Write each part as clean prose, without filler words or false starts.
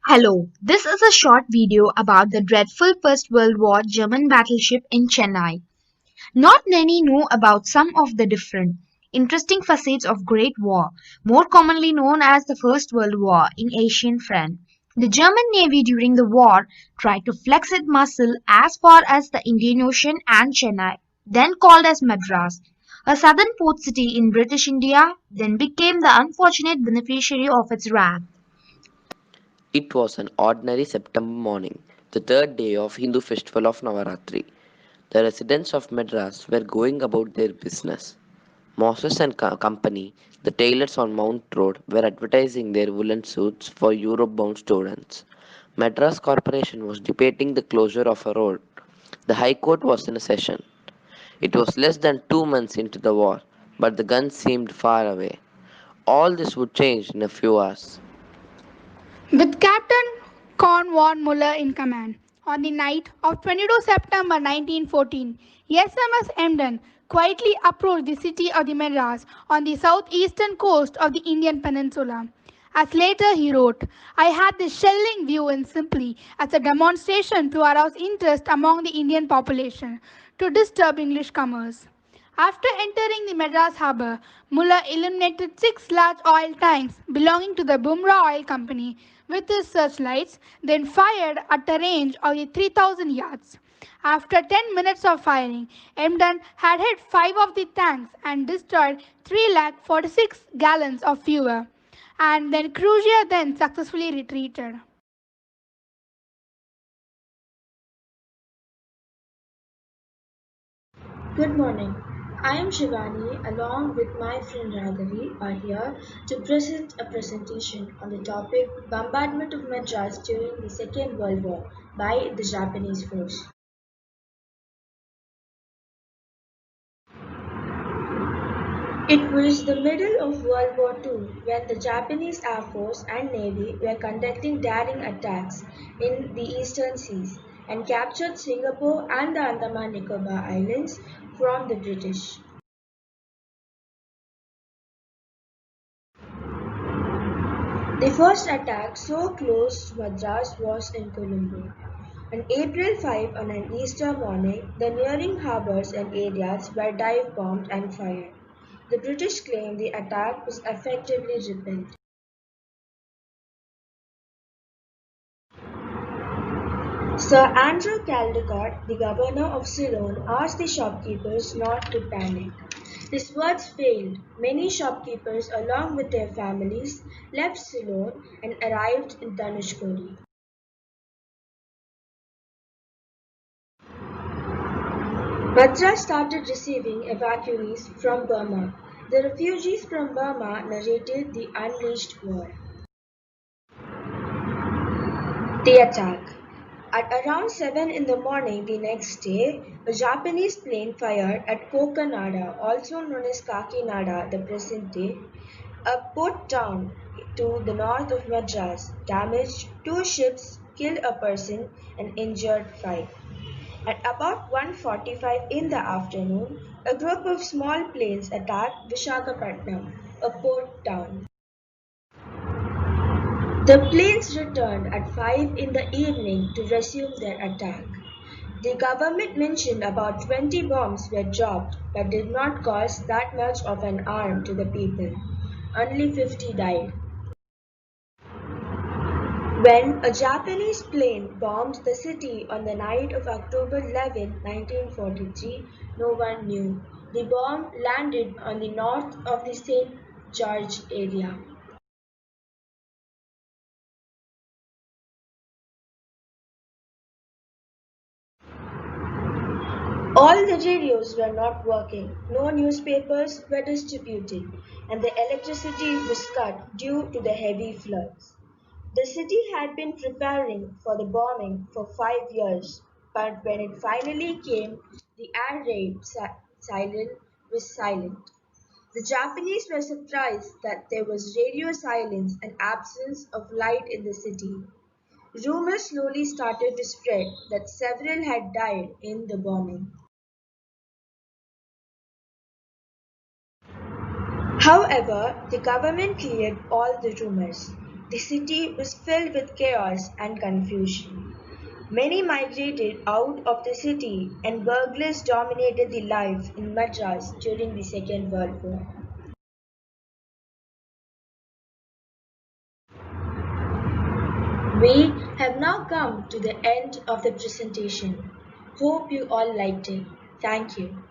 Hello, this is a short video about the dreadful First World War German battleship in Chennai. Not many know about some of the different, interesting facets of Great War, more commonly known as the First World War in Asian front. The German Navy during the war tried to flex its muscle as far as the Indian Ocean and Chennai, then called as Madras, a southern port city in British India, then became the unfortunate beneficiary of its wrath. It was an ordinary September morning, the third day of Hindu festival of Navaratri. The residents of Madras were going about their business. Moses and Company, the tailors on Mount Road, were advertising their woolen suits for Europe-bound students. Madras Corporation was debating the closure of a road. The High Court was in a session. It was less than 2 months into the war, but the guns seemed far away. All this would change in a few hours. With Captain Conrad Muller in command. On the night of 22 September 1914, SMS Emden quietly approached the city of the Madras on the southeastern coast of the Indian peninsula. As later he wrote, I had this shelling view in simply as a demonstration to arouse interest among the Indian population to disturb English commerce. After entering the Madras harbour, Muller illuminated six large oil tanks belonging to the Bumrah Oil Company with his searchlights, then fired at a range of 3,000 yards. After 10 minutes of firing, Emden had hit five of the tanks and destroyed 346 gallons of fuel, and then Cruiser then successfully retreated. Good morning. I am Shivani along with my friend Raghavi are here to present a presentation on the topic Bombardment of Madras during the Second World War by the Japanese force. It was the middle of World War II when the Japanese Air Force and Navy were conducting daring attacks in the eastern seas and captured Singapore and the Andaman Nicobar Islands from the British. The first attack so close to Madras was in Colombo. On April 5 on an Easter morning, the nearing harbours and areas were dive bombed and fired. The British claimed the attack was effectively repelled. Sir Andrew Caldecott, the governor of Ceylon, asked the shopkeepers not to panic. His words failed. Many shopkeepers, along with their families, left Ceylon and arrived in Dhanushkodi. Madras started receiving evacuees from Burma. The refugees from Burma narrated the unleashed war. The attack. At around 7 in the morning the next day, a Japanese plane fired at Kokanada, also known as Kakinada, the present day, a port town to the north of Madras, damaged two ships, killed a person, and injured five. At about 1:45 in the afternoon, a group of small planes attacked Vishakhapatnam, a port town. The planes returned at 5 in the evening to resume their attack. The government mentioned about 20 bombs were dropped but did not cause that much of an harm to the people. Only 50 died. When a Japanese plane bombed the city on the night of October 11, 1943, no one knew. The bomb landed on the north of the St. George area. All the radios were not working, no newspapers were distributed, and the electricity was cut due to the heavy floods. The city had been preparing for the bombing for 5 years, but when it finally came, the air raid was silent. The Japanese were surprised that there was radio silence and absence of light in the city. Rumors slowly started to spread that several had died in the bombing. However, the government cleared all the rumors. The city was filled with chaos and confusion. Many migrated out of the city, and burglars dominated the life in Madras during the Second World War. We have now come to the end of the presentation. Hope you all liked it. Thank you.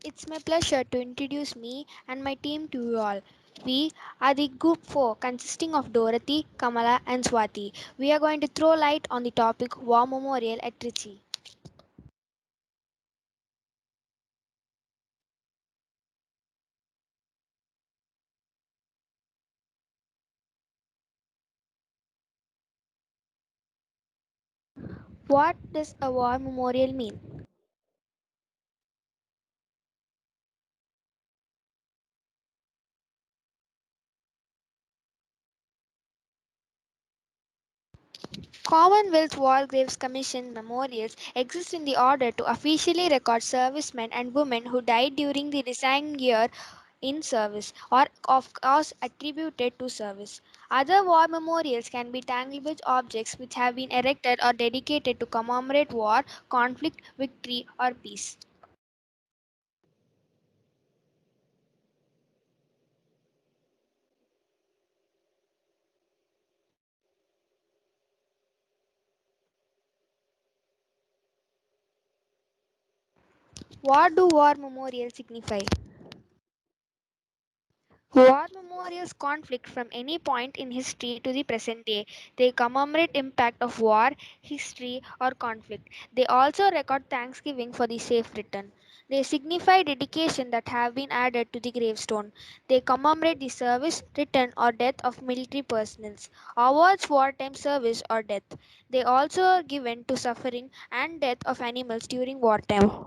It's my pleasure to introduce me and my team to you all. We are the Group 4 consisting of Dorothy, Kamala, and Swati. We are going to throw light on the topic War Memorial at Trichy. What does a war memorial mean? Commonwealth War Graves Commission memorials exist in the order to officially record servicemen and women who died during the design year in service or of cause attributed to service. Other war memorials can be tangible objects which have been erected or dedicated to commemorate war, conflict, victory, or peace. What do war memorials signify? War memorials conflict from any point in history to the present day. They commemorate impact of war, history or conflict. They also record thanksgiving for the safe return. They signify dedication that have been added to the gravestone. They commemorate the service, return or death of military personnel. Awards wartime service or death. They also are given to suffering and death of animals during wartime.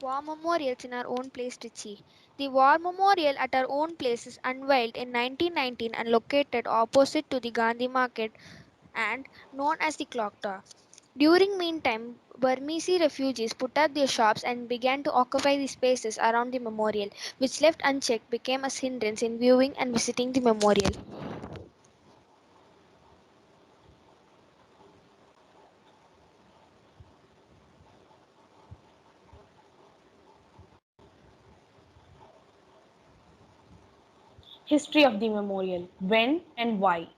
War memorials in our own place, Trichy. The war memorial at our own place is unveiled in 1919 and located opposite to the Gandhi Market and known as the Clock Tower. During meantime, Burmese refugees put up their shops and began to occupy the spaces around the memorial, which left unchecked became a hindrance in viewing and visiting the memorial. History of the memorial. When and why?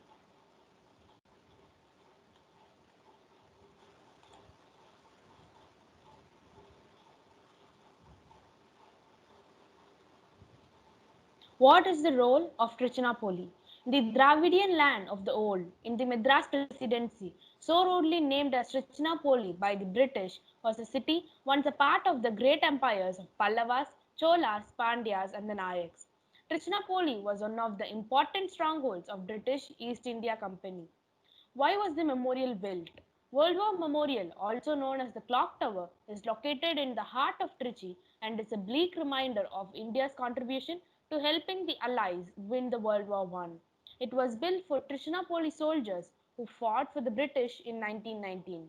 What is the role of Trichinopoli? The Dravidian land of the old, in the Madras Presidency, so rudely named as Trichinopoli by the British, was a city once a part of the great empires of Pallavas, Cholas, Pandyas, and the Nayaks. Trichinopoli was one of the important strongholds of British East India Company. Why was the memorial built? World War Memorial, also known as the Clock Tower, is located in the heart of Trichy and is a bleak reminder of India's contribution to helping the Allies win the World War I. It was built for Trichinopoli soldiers who fought for the British in 1919.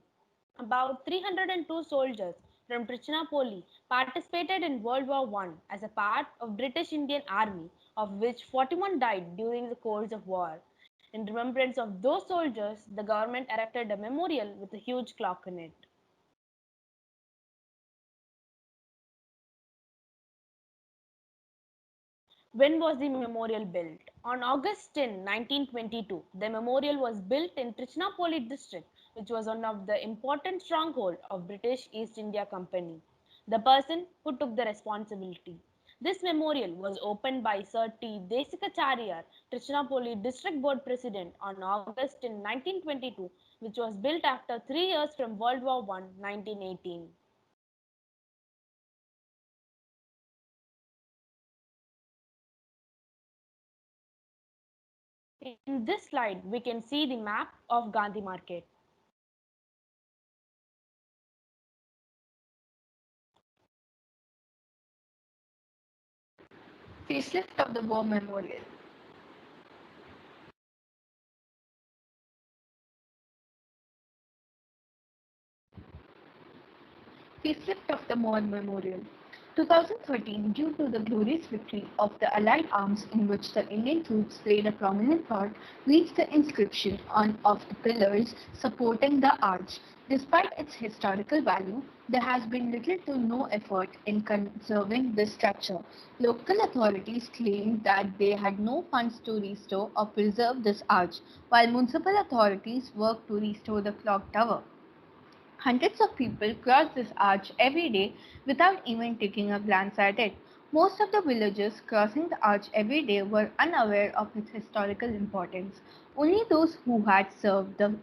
About 302 soldiers from Trichinopoli participated in World War I as a part of British Indian Army, of which 41 died during the course of war. In remembrance of those soldiers, the government erected a memorial with a huge clock in it. When was the memorial built? On August 10, 1922, the memorial was built in Trichinopoli district, which was one of the important stronghold of British East India Company. The person who took the responsibility. This memorial was opened by Sir T. Desikacharya, Trichinopoli District Board President, on August 1922, which was built after 3 years from World War I, 1918. In this slide, we can see the map of Gandhi Market. Facelift of the War Memorial. Facelift of the War Memorial. 2013, due to the glorious victory of the Allied arms in which the Indian troops played a prominent part, reached the inscription on of the pillars supporting the arch. Despite its historical value, there has been little to no effort in conserving this structure. Local authorities claimed that they had no funds to restore or preserve this arch, while municipal authorities worked to restore the clock tower. Hundreds of people cross this arch every day without even taking a glance at it. Most of the villagers crossing the arch every day were unaware of its historical importance. Only those who had served the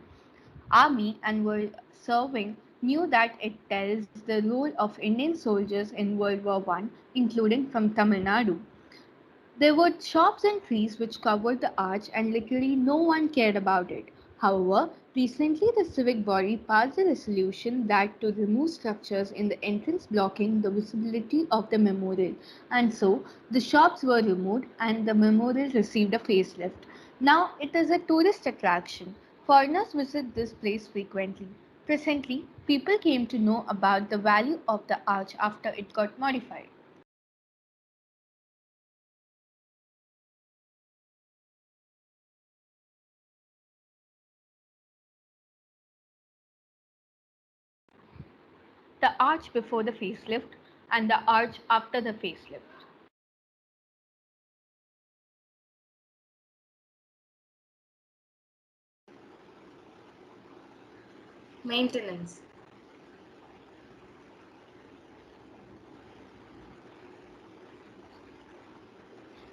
army and were serving knew that it tells the role of Indian soldiers in World War I, including from Tamil Nadu. There were shops and trees which covered the arch, and literally no one cared about it. However, recently the civic body passed a resolution that to remove structures in the entrance blocking the visibility of the memorial, and so the shops were removed and the memorial received a facelift. Now it is a tourist attraction. Foreigners visit this place frequently. Presently, people came to know about the value of the arch after it got modified. The arch before the facelift and the arch after the facelift. Maintenance.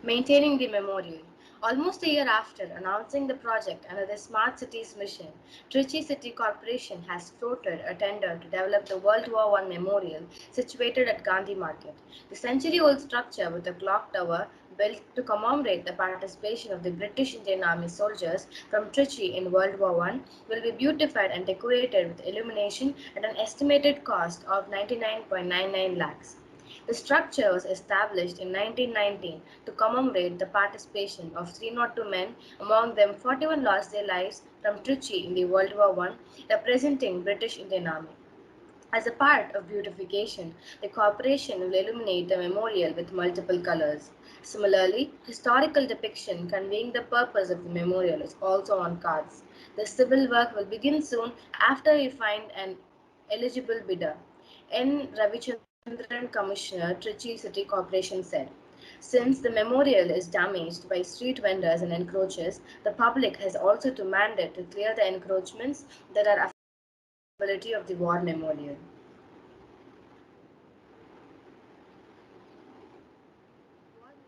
Maintaining the memorial. Almost a year after announcing the project under the Smart Cities mission, Trichy City Corporation has floated a tender to develop the World War I memorial situated at Gandhi Market. The century-old structure with a clock tower built to commemorate the participation of the British Indian Army soldiers from Trichy in World War I will be beautified and decorated with illumination at an estimated cost of 99.99 lakhs. The structure was established in 1919 to commemorate the participation of 302 men, among them 41 lost their lives from Trichy in the World War I, representing British Indian Army. As a part of beautification, the corporation will illuminate the memorial with multiple colors. Similarly, historical depiction conveying the purpose of the memorial is also on cards. The civil work will begin soon after we find an eligible bidder. N. Ravichandran, Commissioner, Trichy City Corporation said. Since the memorial is damaged by street vendors and encroachers, the public has also to mandate to clear the encroachments that are affecting the visibility of the war memorial.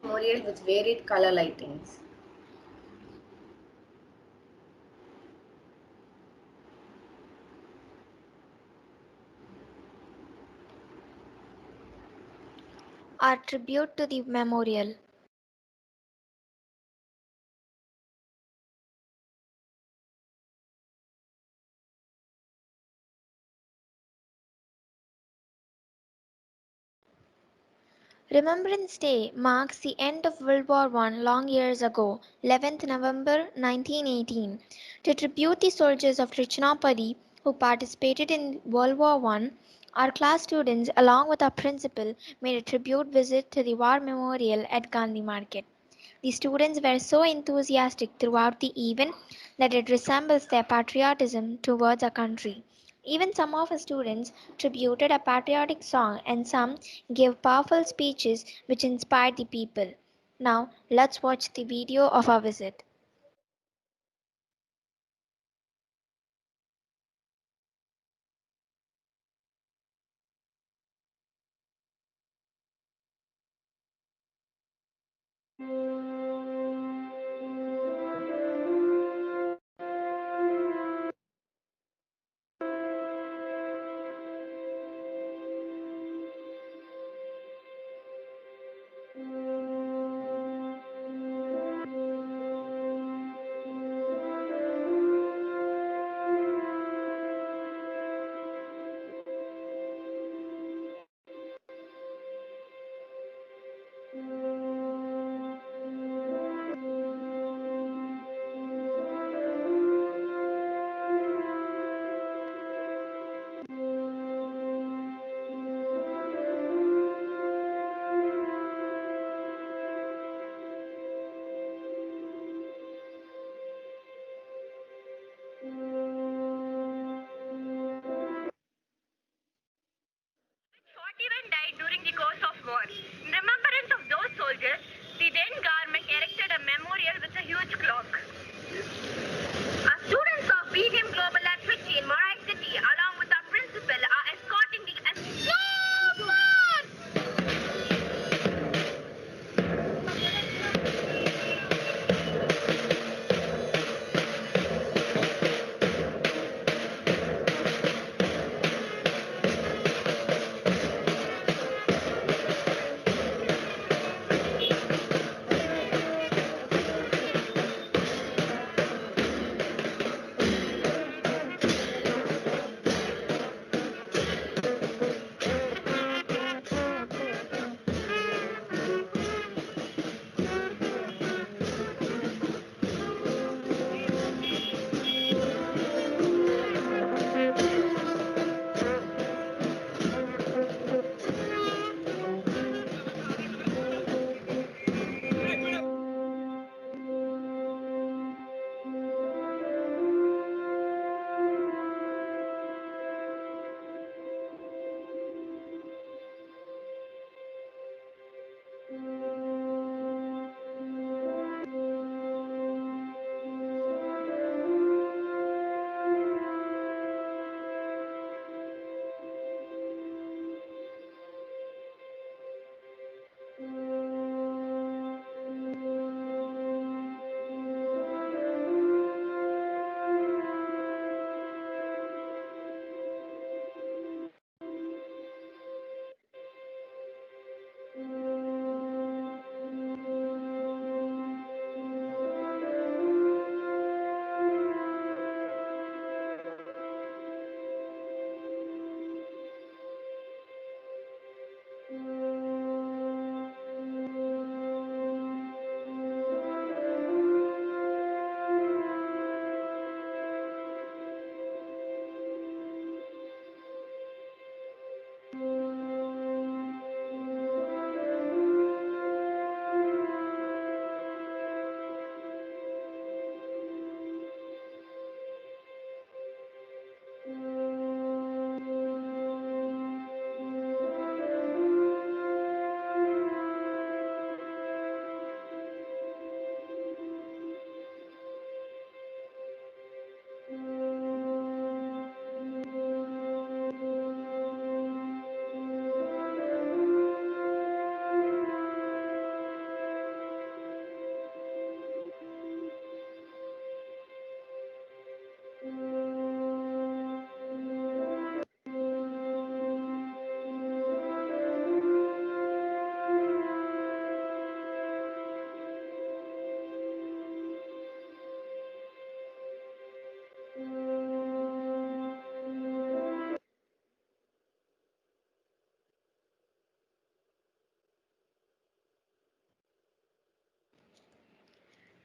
Memorial with varied color lightings. Our tribute to the memorial. Remembrance Day marks the end of World War I long years ago, 11th November 1918. To tribute the soldiers of Trichinopoli who participated in World War I, our class students, along with our principal, made a tribute visit to the War Memorial at Gandhi Market. The students were so enthusiastic throughout the event that it resembles their patriotism towards our country. Even some of our students tributed a patriotic song and some gave powerful speeches which inspired the people. Now, let's watch the video of our visit. Even died during the course of war. In remembrance of those soldiers, the then government erected a memorial with a huge clock. Our students of BGM Global at Trichy in Morai City, along with our principal, are escorting the...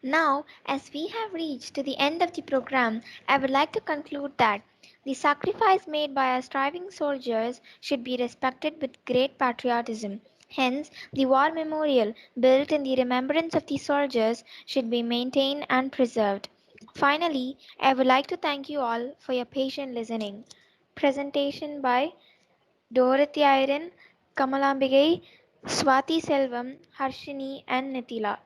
Now, as we have reached to the end of the program, I would like to conclude that the sacrifice made by our striving soldiers should be respected with great patriotism. Hence, the war memorial built in the remembrance of the soldiers should be maintained and preserved. Finally, I would like to thank you all for your patient listening. Presentation by Dorothy Iron, Kamalambigai, Swati Selvam, Harshini, and Nitila.